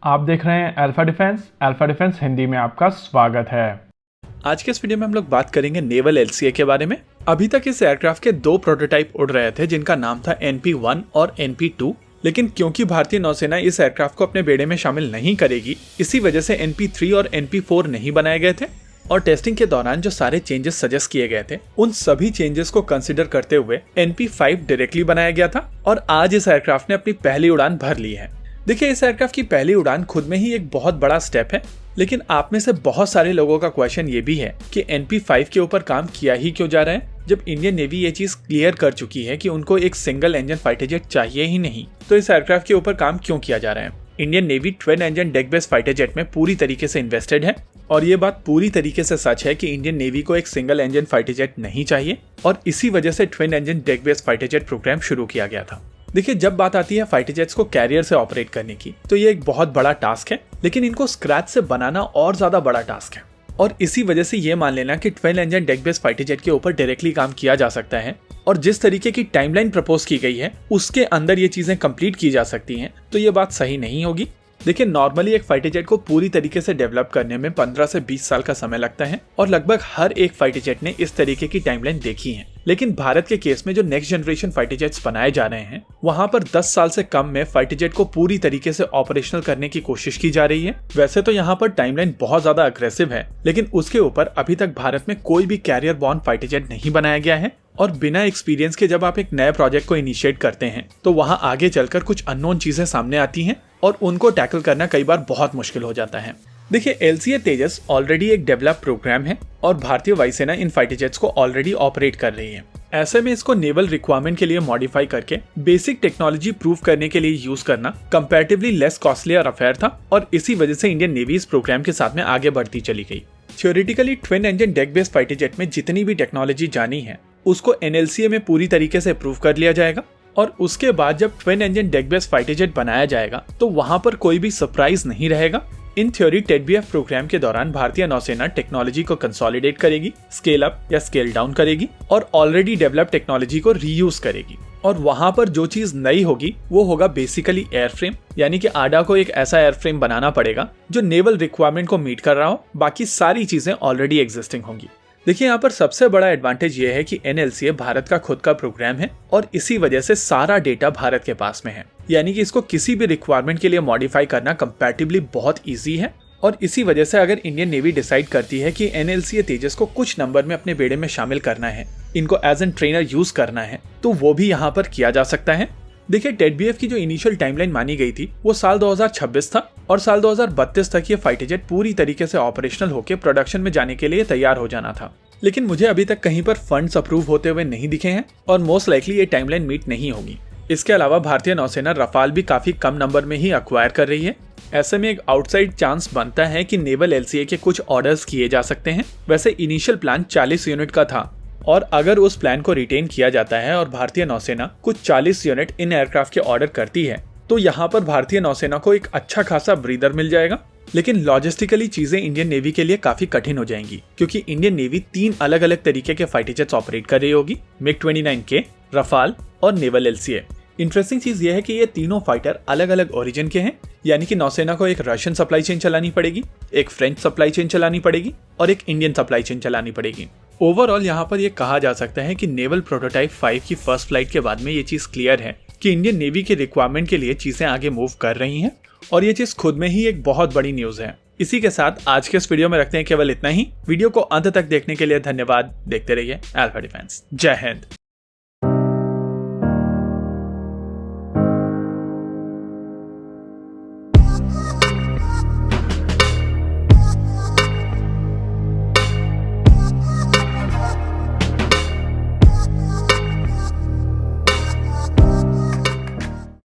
आप देख रहे हैं अल्फा डिफेंस हिंदी में आपका स्वागत है। आज के इस वीडियो में हम लोग बात करेंगे नेवल एलसीए के बारे में। अभी तक इस एयरक्राफ्ट के 2 प्रोटोटाइप उड़ रहे थे जिनका नाम था NP-1 और NP-2, लेकिन क्योंकि भारतीय नौसेना इस एयरक्राफ्ट को अपने बेड़े में शामिल नहीं करेगी, इसी वजह से NP-3 और NP-4 नहीं बनाए गए थे। और टेस्टिंग के दौरान जो सारे चेंजेस सजेस्ट किए गए थे, उन सभी चेंजेस को कंसिडर करते हुए NP-5 डायरेक्टली बनाया गया था और आज इस एयरक्राफ्ट ने अपनी पहली उड़ान भर ली है। देखिए, इस एयरक्राफ्ट की पहली उड़ान खुद में ही एक बहुत बड़ा स्टेप है, लेकिन आप में से बहुत सारे लोगों का क्वेश्चन ये भी है कि NP-5 के ऊपर काम किया ही क्यों जा रहा है, जब इंडियन नेवी ये चीज क्लियर कर चुकी है कि उनको एक सिंगल इंजन फाइटर जेट चाहिए ही नहीं, तो इस एयरक्राफ्ट के ऊपर काम क्यों किया जा रहा है। Indian navy twin engine deck based fighter jet में पूरी तरीके से इन्वेस्टेड है और ये बात पूरी तरीके से सच है कि इंडियन नेवी को एक सिंगल इंजन फाइटर जेट नहीं चाहिए और इसी वजह से twin engine deck based fighter jet programme शुरू किया गया था। देखिए, जब बात आती है फाइटर जेट्स को कैरियर से ऑपरेट करने की, तो ये एक बहुत बड़ा टास्क है, लेकिन इनको स्क्रैच से बनाना और ज्यादा बड़ा टास्क है। और इसी वजह से ये मान लेना कि twin engine deck based fighter jet के ऊपर डायरेक्टली काम किया जा सकता है और जिस तरीके की टाइमलाइन प्रपोज की गई है उसके अंदर ये चीजें कंप्लीट की जा सकती हैं, तो ये बात सही नहीं होगी। देखिए, नॉर्मली एक फाइटर जेट को पूरी तरीके से डेवलप करने में 15 से 20 साल का समय लगता है और लगभग हर एक फाइटर जेट ने इस तरीके की टाइमलाइन देखी है। लेकिन भारत के केस में जो नेक्स्ट जनरेशन फाइटर जेट्स बनाए जा रहे हैं, वहां पर 10 साल से कम में फाइटर जेट को पूरी तरीके से ऑपरेशनल करने की कोशिश की जा रही है। वैसे तो यहाँ पर टाइमलाइन बहुत ज्यादा अग्रेसिव है, लेकिन उसके ऊपर अभी तक भारत में कोई भी कैरियर बॉर्न फाइटर जेट नहीं बनाया गया है और बिना एक्सपीरियंस के जब आप एक नए प्रोजेक्ट को इनिशिएट करते हैं, तो वहां आगे चलकर कुछ अननोन चीजें सामने आती हैं और उनको टैकल करना कई बार बहुत मुश्किल हो जाता है। देखिए, एलसीए तेजस ऑलरेडी एक डेवलप प्रोग्राम है और भारतीय वायुसेना इन फाइटर जेट्स को ऑलरेडी ऑपरेट कर रही है। ऐसे में इसको नेवल रिक्वायरमेंट के लिए मॉडिफाई करके बेसिक टेक्नोलॉजी प्रूव करने के लिए यूज करना कंपैरेटिवली लेस कॉस्टलियर अफेयर था और इसी वजह से इंडियन नेवी इस प्रोग्राम के साथ में आगे बढ़ती चली गई। Theoretically twin engine deck based fighter jet में जितनी भी टेक्नोलॉजी जानी है उसको एनएलसीए में पूरी तरीके से प्रूव कर लिया जाएगा और उसके बाद जब twin engine deck based fighter jet बनाया जाएगा तो वहां पर कोई भी सरप्राइज नहीं रहेगा। इन थ्योरी टेडबीएफ प्रोग्राम के दौरान भारतीय नौसेना टेक्नोलॉजी को कंसोलिडेट करेगी, स्केल अप या स्केल डाउन करेगी और ऑलरेडी डेवलप टेक्नोलॉजी को रीयूज करेगी। और वहां पर जो चीज नई होगी वो होगा बेसिकली एयरफ्रेम, यानी कि आडा को एक ऐसा एयरफ्रेम बनाना पड़ेगा जो नेवल रिक्वायरमेंट को मीट कर रहा हो, बाकी सारी चीजें ऑलरेडी एग्जिस्टिंग होंगी। देखिए, यहाँ पर सबसे बड़ा एडवांटेज ये है कि एनएलसीए भारत का खुद का प्रोग्राम है और इसी वजह से सारा डेटा भारत के पास में है, यानी कि इसको किसी भी रिक्वायरमेंट के लिए मॉडिफाई करना कंपैरेटिवली बहुत इजी है। और इसी वजह से अगर इंडियन नेवी डिसाइड करती है कि एनएलसीए तेजस को कुछ नंबर में अपने बेड़े में शामिल करना है, इनको एज एन ट्रेनर यूज करना है, तो वो भी यहाँ पर किया जा सकता है। देखिए, टेडबीएफ की जो इनिशियल टाइमलाइन मानी गई थी वो साल 2026 था और साल 2032 तक ये फाइटर जेट पूरी तरीके से ऑपरेशनल होकर प्रोडक्शन में जाने के लिए तैयार हो जाना था। लेकिन मुझे अभी तक कहीं पर फंड्स अप्रूव होते हुए नहीं दिखे हैं और मोस्ट लाइकली ये टाइमलाइन मीट नहीं होगी। इसके अलावा भारतीय नौसेना रफाल भी काफी कम नंबर में ही अक्वायर कर रही है। ऐसे में एक आउटसाइड चांस बनता है कि नेवल एलसीए के कुछ ऑर्डर्स किए जा सकते हैं। वैसे इनिशियल प्लान 40 यूनिट का था और अगर उस प्लान को रिटेन किया जाता है और भारतीय नौसेना कुछ 40 यूनिट इन एयरक्राफ्ट के ऑर्डर करती है, तो यहाँ पर भारतीय नौसेना को एक अच्छा खासा ब्रीदर मिल जाएगा। लेकिन लॉजिस्टिकली चीजें इंडियन नेवी के लिए काफी कठिन हो जाएंगी, क्योंकि इंडियन नेवी 3 अलग अलग तरीके के फाइटर जेट्स ऑपरेट कर रही होगी, MiG-29K, रफाल और नेवल एलसीए। इंटरेस्टिंग चीज यह है कि ये तीनों फाइटर अलग अलग ओरिजिन के हैं, यानी कि नौसेना को एक रशियन सप्लाई चेन चलानी पड़ेगी, एक फ्रेंच सप्लाई चेन चलानी पड़ेगी और एक इंडियन सप्लाई चेन चलानी पड़ेगी। ओवरऑल यहाँ पर यह कहा जा सकता है कि नेवल प्रोटोटाइप 5 की फर्स्ट फ्लाइट के बाद में ये चीज क्लियर है कि इंडियन नेवी के रिक्वायरमेंट के लिए चीजें आगे मूव कर रही हैं और ये चीज खुद में ही एक बहुत बड़ी न्यूज है। इसी के साथ आज के इस वीडियो में रखते हैं केवल इतना ही। वीडियो को अंत तक देखने के लिए धन्यवाद। देखते रहिए अल्फा डिफेंस। जय हिंद।